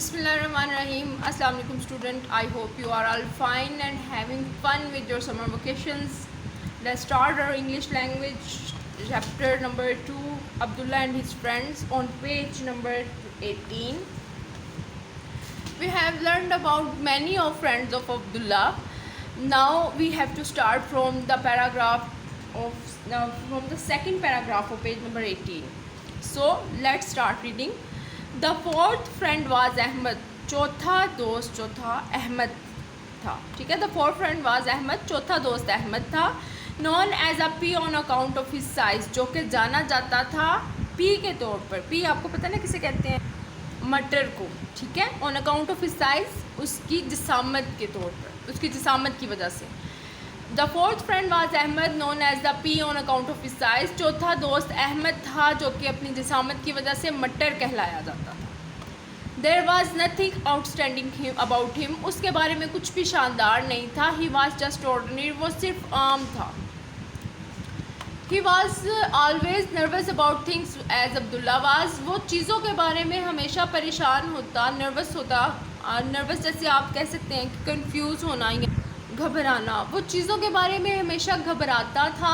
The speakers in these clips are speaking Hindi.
Bismillahirrahmanirrahim. Assalamu alaikum student. I hope you are all fine and having fun with your summer vacations. Let's start our English language chapter number 2, Abdullah and his friends, on page number 18. We have learned about many of friends of Abdullah. Now we have to start from the second paragraph of page number 18. So let's start reading. The fourth friend was Ahmed. चौथा दोस्त जो था अहमद था. ठीक है. The fourth friend was Ahmed. चौथा दोस्त अहमद था. Known as a P on account of his size, जो कि जाना जाता था P के तौर पर. P आपको पता ना किसे कहते हैं? मटर को. ठीक है. On account of his size, उसकी जिसामत के तौर पर, उसकी जिसामत की वजह से. The fourth friend was Ahmed, known as the P on account of his size. चौथा दोस्त अहमद था जो कि अपनी जिसामत की वजह से मटर कहलाया जाता था. There was nothing outstanding about him. उसके बारे में कुछ भी शानदार नहीं था. He was just ordinary. वो सिर्फ आम था. He was always nervous about things as Abdullah was. वो चीज़ों के बारे में हमेशा परेशान होता, नर्वस होता. नर्वस जैसे आप कह सकते हैं कि कंफ्यूज होना या घबराना. वो चीज़ों के बारे में हमेशा घबराता था.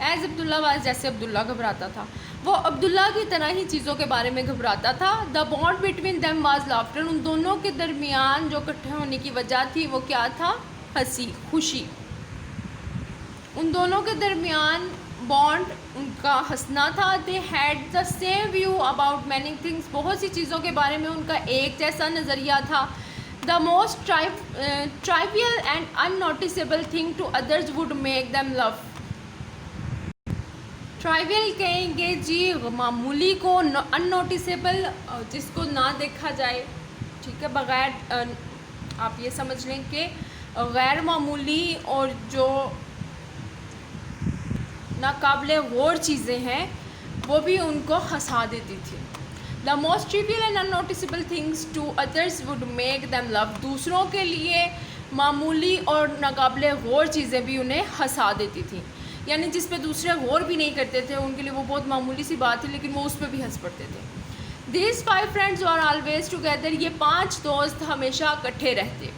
एज अब्दुल्ला वाज, जैसे अब्दुल्ला घबराता था, वो अब्दुल्ला की तरह ही चीज़ों के बारे में घबराता था. The bond between them was laughter. उन दोनों के दरमियान जो इकट्ठे होने की वजह थी वो क्या था? हंसी, खुशी. उन दोनों के दरमियान बॉन्ड उनका हंसना था. They had the same view about many things. बहुत सी चीज़ों के बारे में उनका एक जैसा नज़रिया था. The most trivial and unnoticeable thing to others would make them love. Trivial कहेंगे जी मामूली को, अननोटिसेबल जिसको ना देखा जाए. ठीक है. बग़ैर आप ये समझ लें कि गैर मामूली और जो नाकाबिले गौर चीज़ें हैं वो भी उनको हंसा देती थी. The most trivial and unnoticeable things to others would make them love. दूसरों के लिए मामूली और नाकाबिले गौर चीज़ें भी उन्हें हंसा देती थी. यानी जिस पे दूसरे गौर भी नहीं करते थे उनके लिए वो बहुत मामूली सी बात थी, लेकिन वो उस पर भी हंस पड़ते थे. These 5 friends were always together. ये 5 दोस्त हमेशा इकट्ठे रहते.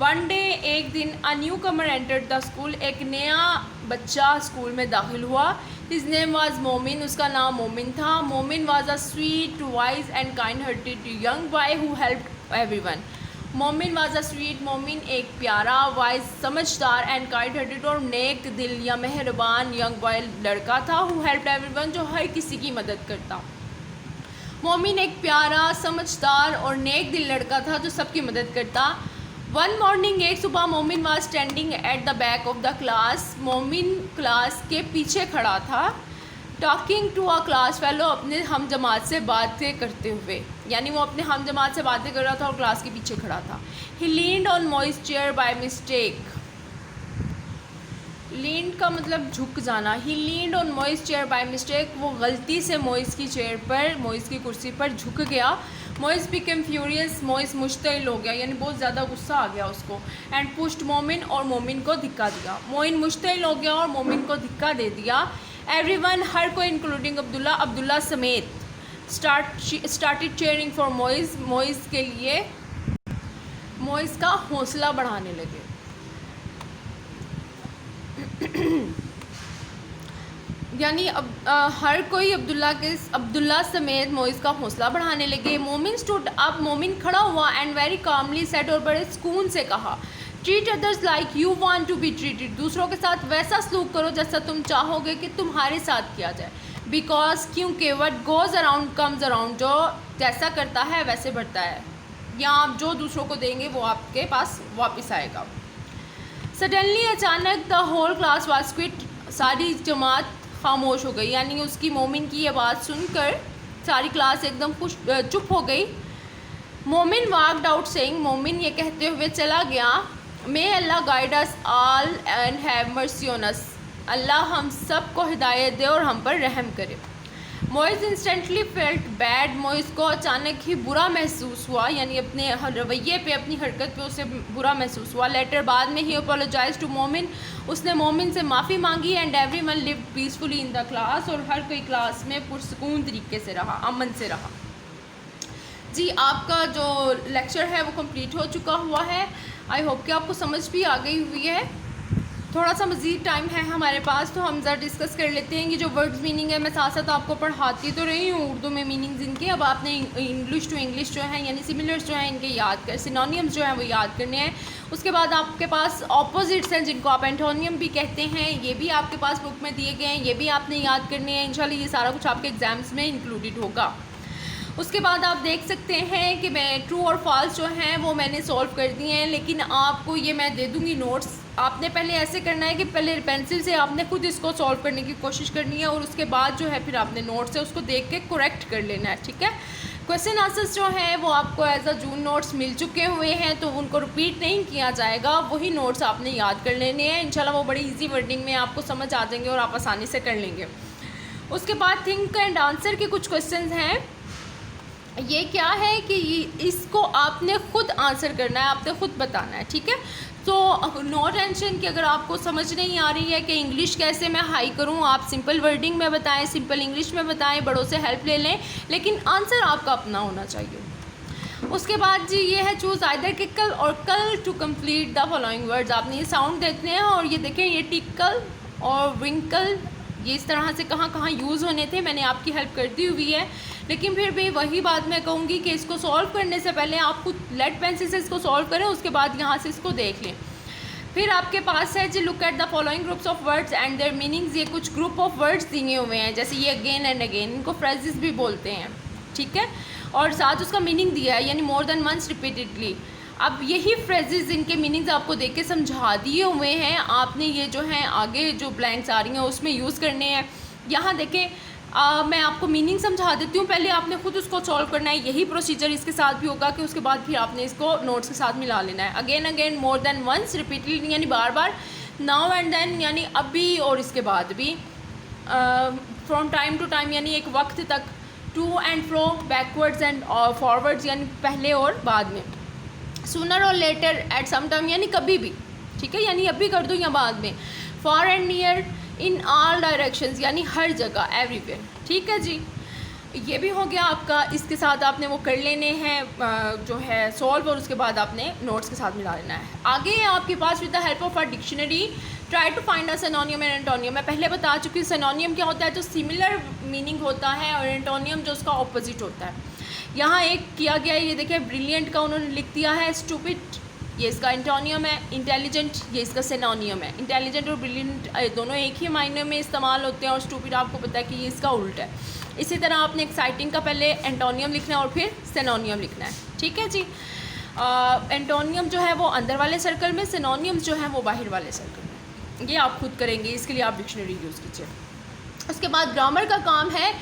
One day, एक दिन, a newcomer entered the school. एक नया बच्चा स्कूल में दाखिल हुआ. His name was मोमिन. उसका नाम मोमिन था. मोमिन was a sweet, wise and kind-hearted young boy who helped everyone. मोमिन was a sweet. मोमिन एक प्यारा, wise, समझदार and kind-hearted और नेक दिल या मेहरबान young boy लड़का था. Who helped everyone, जो हर किसी की मदद करता. मोमिन एक प्यारा, समझदार और नेक दिल लड़का था जो सबकी मदद करता. वन मॉर्निंग, एक सुबह, Momin was standing at the back of the class. Momin class के पीछे खड़ा था. Talking to a class fellow, अपने हम जमात से बातें करते हुए. यानी वो अपने हम जमात से बातें कर रहा था और क्लास के पीछे खड़ा था. He leaned on Moe's chair by mistake. Leaned का मतलब झुक जाना. He leaned on Moe's chair by mistake. वो गलती से मोइस की चेयर पर, मोइस की कुर्सी पर झुक गया. Moiz became furious. मोइस मुश्तिल हो गया, यानी बहुत ज़्यादा गुस्सा आ गया उसको. एंड पुश्ड मोमिन, और मोमिन को धक्का दिया. मोमिन मुश्तिल हो गया और मोमिन को धक्का दे दिया. एवरीवन, हर कोई, इंक्लूडिंग अब्दुल्ला, अब्दुल्ला समेत, started cheering for Moiz. Moiz के लिए मोइस का हौसला बढ़ाने लगे. यानी हर कोई अब्दुल्ला समेत मोइस का हौसला बढ़ाने लगे. मोमिन स्टूड अप. मोमिन खड़ा हुआ. एंड वेरी कामली सेड, और बड़े सुकून से कहा, treat others like you want to be treated. दूसरों के साथ वैसा सलूक करो जैसा तुम चाहोगे कि तुम्हारे साथ किया जाए. बिकॉज, क्योंकि, what goes around comes around. जो जैसा करता है वैसे बढ़ता है. या आप जो दूसरों को देंगे वो आपके पास वापस आएगा. सडनली, अचानक, the whole class was quiet. सारी जमात खामोश हो गई. यानी उसकी, मोमिन की ये बात सुनकर सारी क्लास एकदम चुप हो गई. मोमिन वॉकड आउट सेइंग. मोमिन ये कहते हुए चला गया, may Allah guide us all and have mercy on us. अल्लाह हम सब को हिदायत दे और हम पर रहम करे. Moiz instantly felt bad. Moiz को अचानक ही बुरा महसूस हुआ, यानी अपने रवैये पे, अपनी हरकत पे उसे बुरा महसूस हुआ. लेटर, बाद में, ही अपोलोजाइज टू मोमिन. उसने मोमिन से माफ़ी मांगी. And everyone lived peacefully in the class. और हर कोई क्लास में पुरसकून तरीके से रहा, अमन से रहा. जी आपका जो लेक्चर है वो कंप्लीट हो चुका हुआ है। आई होप कि आपको समझ भी आ गई हुई है। थोड़ा सा मज़ीद टाइम है हमारे पास, तो हम ज़रा डिस्कस कर लेते हैं। ये जो वर्ड्स मीनिंग है मैं साथ साथ आपको पढ़ाती तो रही हूँ उर्दू में मीनिंग्स इनके। अब आपने इंग्लिश टू इंग्लिश जो है यानी सिमिलर्स जो हैं इनके याद कर, सिनोनियम्स जो हैं वो याद करने हैं। उसके बाद आपके पास ऑपोजिट्स हैं जिनको आप एंटोनियम भी कहते हैं, ये भी आपके पास बुक में दिए गए हैं, ये भी आपने याद करने हैं। इंशाल्लाह ये सारा कुछ आपके एग्ज़ाम्स में इंक्लूडेड होगा। उसके बाद आप देख सकते हैं कि मैं ट्रू और फॉल्स जो हैं वो मैंने सॉल्व कर दिए हैं, लेकिन आपको ये मैं दे दूँगी नोट्स। आपने पहले ऐसे करना है कि पहले पेंसिल से आपने खुद इसको सॉल्व करने की कोशिश करनी है, और उसके बाद जो है फिर आपने नोट्स है उसको देख के करेक्ट कर लेना है, ठीक है। क्वेश्चन आंसर्स जो हैं वो आपको एज अ जून नोट्स मिल चुके हुए हैं, तो उनको रिपीट नहीं किया जाएगा, वही नोट्स आपने याद कर लेने हैं। इंशाल्लाह वो बड़ी ईजी वर्डिंग में आपको समझ आ जाएंगे और आप आसानी से कर लेंगे। उसके बाद थिंक एंड आंसर के कुछ क्वेश्चन हैं। ये क्या है कि इसको आपने खुद आंसर करना है, आपने खुद बताना है, ठीक है। तो नो टेंशन कि अगर आपको समझ नहीं आ रही है कि इंग्लिश कैसे मैं हाई करूं, आप सिंपल वर्डिंग में बताएं, सिंपल इंग्लिश में बताएं, बड़ों से हेल्प ले लें, लेकिन आंसर आपका अपना होना चाहिए। उसके बाद जी ये है चूज़ आइदर किकल और कल to complete the following words. आपने ये साउंड देखने हैं और ये देखें, ये टिकल और विंकल ये इस तरह से कहाँ कहाँ यूज़ होने थे, मैंने आपकी हेल्प कर दी हुई है। लेकिन फिर भी वही बात मैं कहूँगी कि इसको सॉल्व करने से पहले आप खुद लेड पेंसिल से इसको सॉल्व करें, उसके बाद यहाँ से इसको देख लें। फिर आपके पास है जी look at the following groups of words and their meanings. ये कुछ ग्रुप ऑफ वर्ड्स दिए हुए हैं, जैसे ये अगेन एंड अगेन, इनको फ्रेजेस भी बोलते हैं, ठीक है। और साथ उसका मीनिंग दिया है, यानी मोर देन वंस रिपीटेडली। अब यही फ्रेजेस इनके मीनिंग्स आपको देख के समझा दिए हुए हैं, आपने ये जो है आगे जो ब्लैंक्स आ रही हैं उसमें यूज़ करने हैं। यहाँ देखें मैं आपको मीनिंग समझा देती हूँ, पहले आपने खुद उसको सॉल्व करना है। यही प्रोसीजर इसके साथ भी होगा कि उसके बाद फिर आपने इसको नोट्स के साथ मिला लेना है। Again again, more than once, repeatedly यानी बार बार, नाउ एंड देन यानी अभी और इसके बाद भी, फ्रॉम टाइम टू टाइम यानी एक वक्त तक, to and fro, backwards and forwards यानी पहले और बाद में, सूनर और लेटर, एट सम टाइम यानी कभी भी, ठीक है, यानी अभी कर दो या बाद में, far and near, in all directions यानी हर जगह, एवरीवेयर, ठीक है जी। ये भी हो गया आपका। इसके साथ आपने वो कर लेने हैं जो है सॉल्व, और उसके बाद आपने नोट्स के साथ मिला लेना है। आगे है आपके पास with the help of a dictionary try to find a synonym and antonym. मैं पहले बता चुकी हूँ सिनोनियम क्या होता है, जो सिमिलर मीनिंग होता है, और एंटोनियम जो उसका ऑपोजिट होता है। यहाँ एक किया गया है, ये देखिए ब्रिलियंट का उन्होंने लिख दिया है स्टूपिड, ये इसका एंटोनियम है। इंटेलिजेंट ये इसका सिनोनियम है। इंटेलिजेंट और ब्रिलियंट दोनों एक ही मायने में इस्तेमाल होते हैं, और स्टूपिड आपको पता है कि ये इसका उल्ट है। इसी तरह आपने एक्साइटिंग का पहले एंटोनियम लिखना है और फिर सिनोनियम लिखना है, ठीक है जी। एंटोनियम जो है वो अंदर वाले सर्कल में, सिनोनियम्स जो है वो बाहर वाले सर्कल में। ये आप खुद करेंगे, इसके लिए आप डिक्शनरी यूज़ कीजिए। उसके बाद ग्रामर का काम है,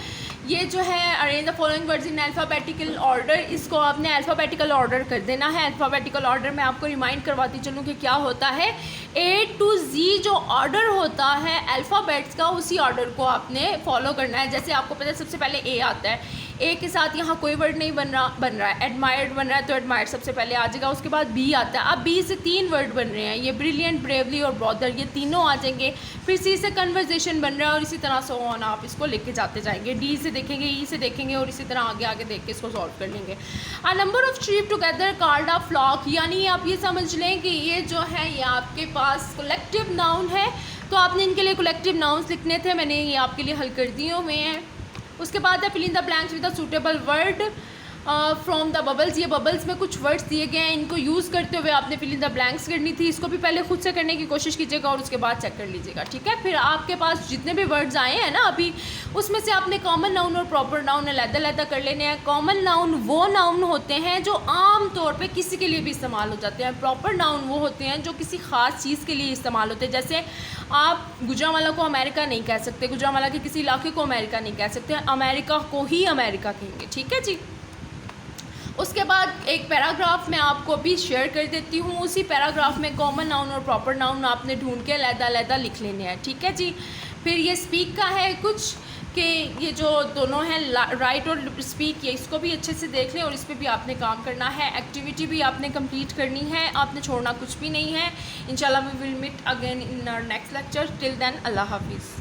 ये जो है arrange the following words in alphabetical order, इसको आपने अल्फ़ाबेटिकल ऑर्डर कर देना है। अल्फ़ाबेटिकल ऑर्डर में आपको रिमाइंड करवाती चलूँ कि क्या होता है। ए टू जी जो ऑर्डर होता है अल्फ़ाबेट्स का, उसी ऑर्डर को आपने फॉलो करना है। जैसे आपको पता है सबसे पहले ए आता है, ए के साथ यहाँ कोई वर्ड नहीं बन रहा है, एडमायर्ड बन रहा है तो एडमायर्ड सबसे पहले आ जाएगा। उसके बाद बी आता है, अब बी से 3 वर्ड बन रहे हैं, ये ब्रिलियंट, ब्रेवली और ब्रॉदर, ये तीनों आ जाएंगे। फिर सी से कन्वर्जेशन बन रहा है, और इसी तरह से ऑन आप इसको लेके जाते जाएंगे। डी से देखेंगे, ई से देखेंगे, और इसी तरह आगे आगे देख के इसको सॉल्व कर लेंगे। A number of sheep together called a flock, यानी आप ये समझ लें कि ये जो है ये आपके पास कलेक्टिव नाउन है, तो आपने इनके लिए कलेक्टिव नाउन्स लिखने थे, मैंने ये आपके लिए हल कर दिए हुए हैं। उसके बाद है fill in the blanks with a suitable word from the bubbles. ये बबल्स में कुछ वर्ड्स दिए गए हैं, इनको यूज़ करते हुए आपने फिल इन द ब्लैंक्स करनी थी। इसको भी पहले खुद से करने की कोशिश कीजिएगा और उसके बाद चेक कर लीजिएगा, ठीक है। फिर आपके पास जितने भी वर्ड्स आए हैं ना अभी, उसमें से आपने कॉमन नाउन और प्रॉपर नाउन अलग-अलग कर लेने हैं। कॉमन नाउन वो नाउन होते हैं जो आम तौर पे किसी के लिए भी इस्तेमाल हो जाते हैं। प्रॉपर नाउन वो होते हैं जो किसी ख़ास चीज़ के लिए इस्तेमाल होते हैं। जैसे आप गुजरांवाला को अमेरिका नहीं कह सकते, गुजरांवाला के किसी इलाके को अमेरिका नहीं कह सकते, अमेरिका को ही अमेरिका कहेंगे, ठीक है जी। उसके बाद एक पैराग्राफ मैं आपको अभी शेयर कर देती हूँ, उसी पैराग्राफ में कॉमन नाउन और प्रॉपर नाउन आपने ढूंढ के अलग-अलग लिख लेने हैं, ठीक है जी। फिर ये स्पीक का है कुछ कि ये जो दोनों हैं राइट और स्पीक, ये इसको भी अच्छे से देख लें और इस पर भी आपने काम करना है। एक्टिविटी भी आपने कंप्लीट करनी है, आपने छोड़ना कुछ भी नहीं है। इंशाल्लाह we will meet again in our next lecture. Till then अल्लाह हाफिज़।